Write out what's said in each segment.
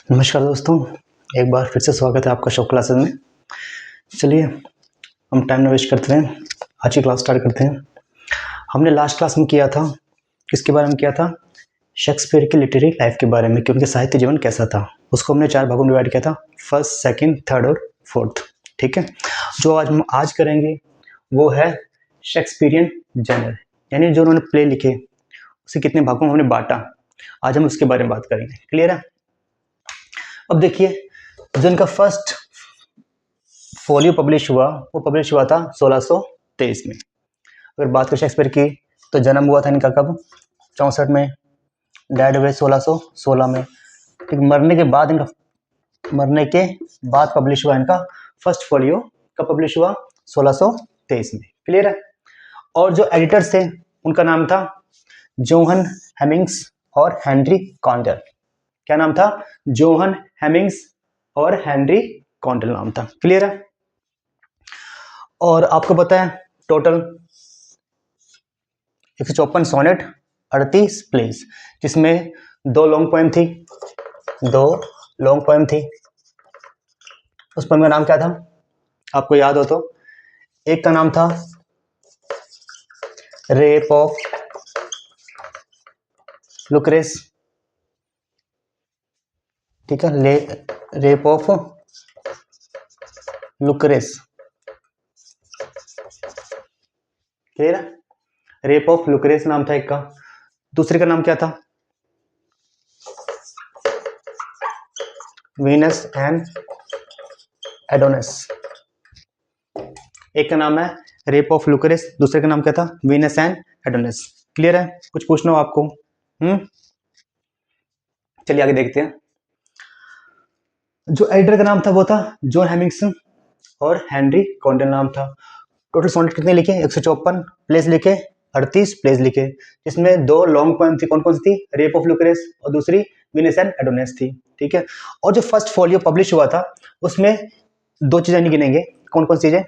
नमस्कार दोस्तों, एक बार फिर से स्वागत है आपका शॉप क्लासेस में। चलिए हम टाइम न वेस्ट करते हैं, आज की क्लास स्टार्ट करते हैं। हमने लास्ट क्लास में किया था, किसके बारे में किया था? शेक्सपियर की लिटरेरी लाइफ के बारे में कि उनके साहित्य जीवन कैसा था। उसको हमने 4 भागों में डिवाइड किया था, फर्स्ट, सेकंड, थर्ड और फोर्थ। ठीक है, जो आज हम करेंगे वो है शेक्सपियरियन जनर, यानी जो उन्होंने प्ले लिखे उसे कितने भागों में हमने बांटा। आज हम उसके बारे में बात करेंगे। क्लियर है? अब देखिए, जो इनका फर्स्ट फोलियो पब्लिश हुआ वो पब्लिश हुआ था 1623 में। अगर बात करें शेक्सपियर की, तो जन्म हुआ था इनका कब? 64 में, डेड हुए 1616 में। ठीक, मरने के बाद पब्लिश हुआ इनका फर्स्ट फोलियो। कब पब्लिश हुआ? 1623 में। क्लियर है? और जो एडिटर्स थे उनका नाम था जोहन हेमिंग्स और हेनरी कॉन्डेल। क्या नाम था? जोहन हेमिंग्स और हेनरी कॉन्डेल नाम था। क्लियर है? और आपको पता है टोटल 154 सोनेट, 38 प्लेस, जिसमें 2 लॉन्ग पोएम थी। उस पोएम का नाम क्या था? आपको याद हो तो, एक का नाम था रेप ऑफ लुक्रेस। ठीक है, रेप ऑफ लुक्रेस। क्लियर है? रेप ऑफ लुक्रेस नाम था एक का। दूसरे का नाम क्या था? Venus and Adonis. एक का नाम है रेप ऑफ लुक्रेस, दूसरे का नाम क्या था? Venus and Adonis. क्लियर है? कुछ पूछना हो आपको? चलिए आगे देखते हैं। जो एडिटर का नाम था वो था जॉन हेमिंग्सन और हेनरी कॉन्डेल नाम था। टोटल सोनेट कितने लिखे? 154 प्लेस लिखे, 38 प्लेस लिखे, जिसमें 2 लॉन्ग पोएम थी। कौन कौन सी थी? रेप ऑफ लुक्रेस और दूसरी वीनस एंड एडोनिस थी। ठीक है, और जो फर्स्ट फोलियो पब्लिश हुआ था उसमें 2 चीजें नहीं गिनेंगे। कौन कौन सी चीजें?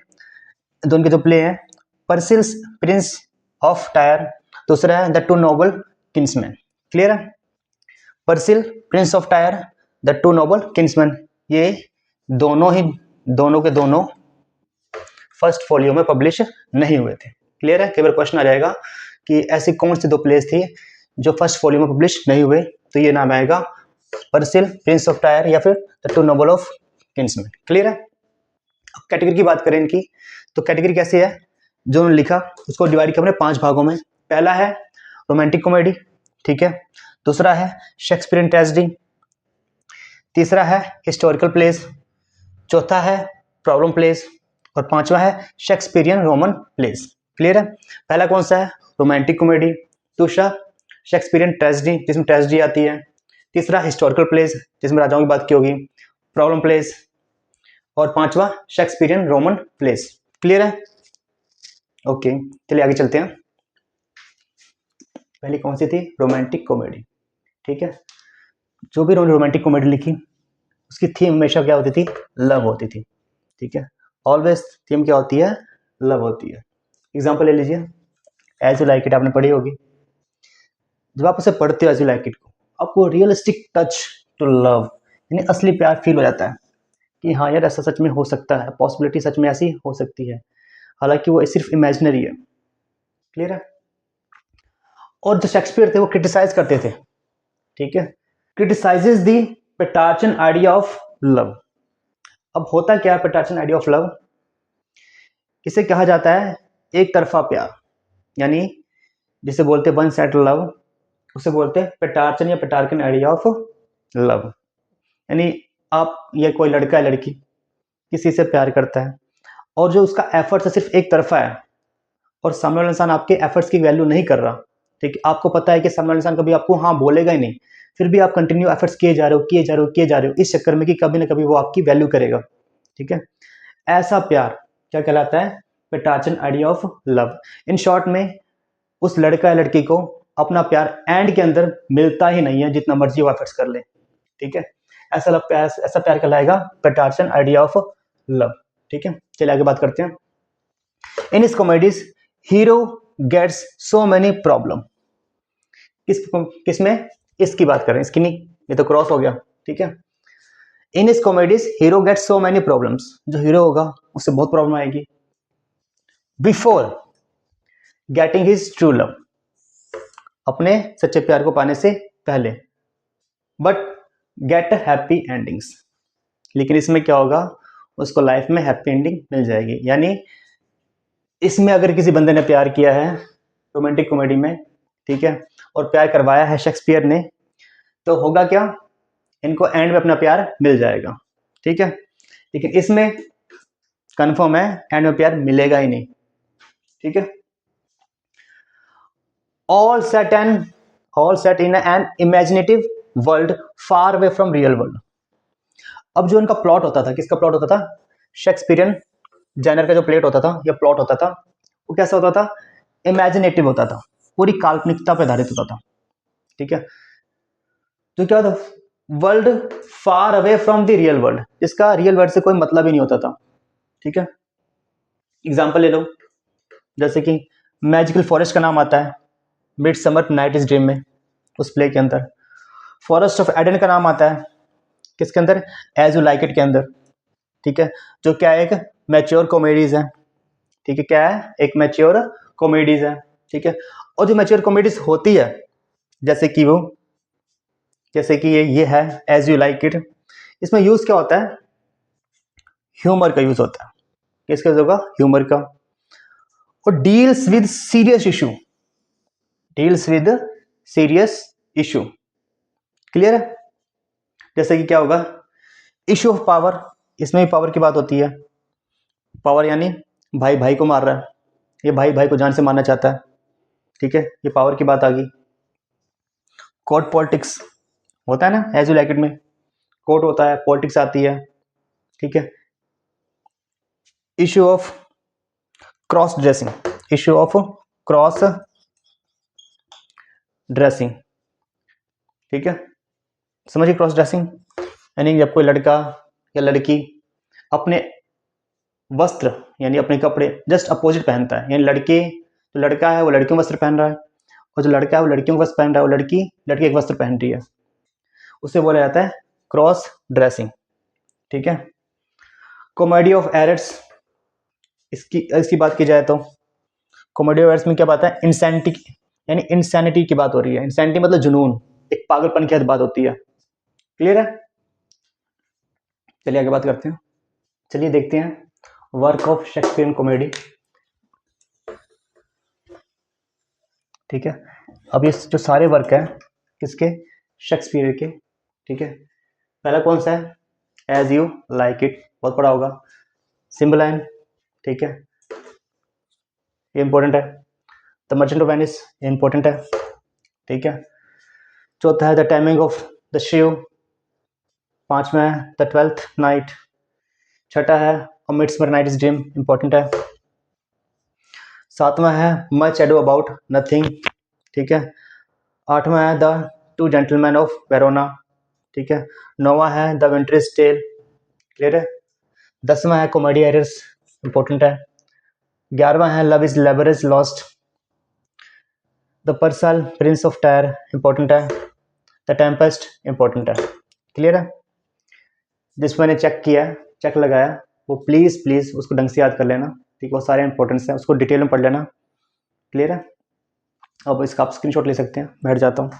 दो उनके जो प्ले हैं, परसिल्स प्रिंस ऑफ टायर, दूसरा है the two noble kinsmen. Clear है? Pericles prince of Tyre, the two noble kinsmen, ये दोनों के दोनों फर्स्ट फोलियो में पब्लिश नहीं हुए थे। क्लियर है? कई बार क्वेश्चन आ जाएगा कि ऐसी कौन सी 2 प्लेस थी जो फर्स्ट फोलियो में पब्लिश नहीं हुए, तो ये नाम आएगा परसिल प्रिंस ऑफ टायर या फिर the two noble of kinsmen. Clear है? अब कैटेगरी की बात करें इनकी, तो कैटेगरी कैसी है? जो उन्होंने लिखा उसको डिवाइड किया हमने 5 भागों में। पहला है रोमांटिक कॉमेडी, ठीक है, दूसरा है शेक्सपियरियन ट्रेजेडी, तीसरा है हिस्टोरिकल प्लेस, चौथा है प्रॉब्लम प्लेस और पांचवा है शेक्सपियरियन रोमन प्लेस। क्लियर है? पहला कौन सा है? रोमांटिक कॉमेडी, दूसरा शेक्सपियरियन ट्रेजेडी जिसमें ट्रेजेडी आती है, तीसरा हिस्टोरिकल प्लेस जिसमें राजाओं की बात की होगी, प्रॉब्लम प्लेस, और पांचवा शेक्सपियरियन रोमन प्लेस। क्लियर है? ओके, चलिए आगे चलते हैं। पहली कौन सी थी? Romantic comedy. ठीक है, जो भी रोमांटिक कॉमेडी लिखी उसकी थीम हमेशा क्या होती थी? लव होती थी। ठीक है, ऑलवेज थीम क्या होती है? लव होती है। एग्जांपल ले लीजिए, एज यू लाइक इट आपने पढ़ी होगी। जब आप उसे पढ़ते हो एज यू लाइक इट को, आपको रियलिस्टिक टच टू लव, यानी असली प्यार फील हो जाता है कि हाँ यार ऐसा सच में हो सकता है, पॉसिबिलिटी सच में ऐसी हो सकती है, हालांकि वो सिर्फ इमेजिनरी है। क्लियर है? और जो शेक्सपियर थे वो क्रिटिसाइज करते थे। ठीक है, criticises the Petrarchan idea of love. अब होता क्या है पेट्रार्चन आइडिया ऑफ लव? इसे कहा जाता है एक तरफा प्यार, यानी जिसे बोलते हैं वन साइड लव, उसे बोलते हैं पेट्रार्चन या पेट्रार्चन आइडिया ऑफ लव। यानी आप, ये कोई लड़का है लड़की किसी से प्यार करता है और जो उसका एफर्ट है सिर्फ एक तरफा है और सामने वाला इंसान आपके एफर्ट्स की वैल्यू नहीं कर रहा। ठीक है, आपको पता है कि सामने वाला इंसान कभी आपको हाँ बोलेगा ही नहीं, फिर भी आप कंटिन्यू एफर्ट्स किए जा रहे हो इस चक्कर में कि कभी ना कभी वो आपकी वैल्यू करेगा। ठीक है, ऐसा प्यार क्या कहलाता है? Petrarchan idea of love. In short में उस लड़का या लड़की को अपना प्यार एंड के अंदर मिलता ही नहीं है, जितना मर्जी वो एफर्ट्स कर ले। ठीक है, ऐसा प्यार कहलाएगा पेट्रार्चन आइडिया ऑफ लव। ठीक है, चलिए आगे बात करते हैं। In his comedies hero gets so many problem. किसमें? इसकी बात कर रहे हैं, इसकी नहीं, ये तो क्रॉस हो गया। ठीक है, इन इस comedies hero get so many problems, जो हीरो होगा उससे बहुत प्रॉब्लम आएगी। Before getting his true love, अपने सच्चे प्यार को पाने से पहले। बट गेट हैप्पी एंडिंग्स, लेकिन इसमें क्या होगा, उसको लाइफ में हैप्पी एंडिंग मिल जाएगी। यानी इसमें अगर किसी बंदे ने प्यार किया है रोमांटिक कॉमेडी में, ठीक है, और प्यार करवाया है शेक्सपियर ने, तो होगा क्या, इनको एंड में अपना प्यार मिल जाएगा, ठीक है। लेकिन इसमें कंफर्म है एंड में प्यार मिलेगा ही नहीं, ठीक है। All set in an imaginative world far away from real world. अब जो इनका प्लॉट होता था, किसका प्लॉट होता था, शेक्सपियरियन जैनर का जो प्लेट होता था या प्लॉट होता था, वो कैसा होता था, इमेजिनेटिव होता था, पूरी काल्पनिकता पर आधारित होता था, ठीक है। तो क्या होता, world far away from the real world, जिसका रियल वर्ल्ड से कोई मतलब ही नहीं होता था, ठीक है। एग्जाम्पल ले लो, जैसे कि मैजिकल फॉरेस्ट का नाम आता है मिडसमर नाइट्स ड्रीम में, उस प्ले के अंदर। फॉरेस्ट ऑफ एडन का नाम आता है किसके अंदर, एज यू लाइक इट के अंदर, ठीक है। जो क्या है, एक मैच्योर कॉमेडीज है, ठीक है, क्या है, एक मैच्योर कॉमेडीज है, ठीक है। और जो मैच्योर कॉमेडीज होती है, जैसे कि ये है एज यू लाइक इट, इसमें यूज क्या होता है, ह्यूमर का यूज होता है। किसका यूज होगा, ह्यूमर का। और deals with serious issue, clear है। जैसे कि क्या होगा, इशू ऑफ पावर, इसमें भी पावर की बात होती है। पावर यानी भाई भाई को मार रहा है, ये भाई भाई को जान से मारना चाहता है, ठीक है, ये पावर की बात आ गई। कोर्ट पॉलिटिक्स होता है ना एज यू लाइक इट में, कोर्ट होता है, पॉलिटिक्स आती है, ठीक है। इशू ऑफ क्रॉस ड्रेसिंग, ठीक है, समझिए क्रॉस ड्रेसिंग, यानी जब कोई लड़का या लड़की अपने वस्त्र यानी अपने कपड़े जस्ट अपोजिट पहनता है, यानी लड़का है वो लड़कियों वस्त्र पहन रहा है, और जो लड़का है वो लड़कियों का वस्त्र पहन रहा है, वो लड़की एक वस्त्र पहन रही है, उसे बोला जाता है क्रॉस ड्रेसिंग, ठीक है। कॉमेडी ऑफ एरर्स, इसकी बात की जाए तो कॉमेडी ऑफ एरर्स में क्या बात है, इंसैनिटी की बात हो रही है। इंसैनिटी मतलब जुनून, एक पागलपन की बात होती है, क्लियर है। चलिए आगे बात करते हैं, चलिए देखते हैं वर्क ऑफ शेक्सपियरियन कॉमेडी, ठीक है। अब ये जो सारे वर्क हैं किसके, शेक्सपियर के, ठीक है। पहला कौन सा है, एज यू लाइक इट, बहुत पढ़ा होगा। सिम्बलाइन, ठीक है, ये इंपॉर्टेंट है। द मर्चेंट ऑफ वेनिस, ये इंपॉर्टेंट है, ठीक है। चौथा है the taming of the shrew, पांचवा है द 12th नाइट, छठा है a midsummer night's dream, important है। सातवां है मच एडो अबाउट नथिंग, ठीक है। आठवां है the two gentleman of Verona, ठीक है। नौवां है द विंटर्स टेल, क्लियर है। 10वां है कॉमेडी एरर्स, इंपॉर्टेंट है। 11वां है love is labour is lost, the पर्सल Prince of tyre, important है। द टेम्पेस्ट, इंपॉर्टेंट है, क्लियर है। जिस मैंने चेक लगाया वो प्लीज उसको ढंग से याद कर लेना, ठीक है, वो सारे इंपॉर्टेंट्स हैं, उसको डिटेल में पढ़ लेना, क्लियर है। अब इसका आप स्क्रीनशॉट ले सकते हैं, बैठ जाता हूँ।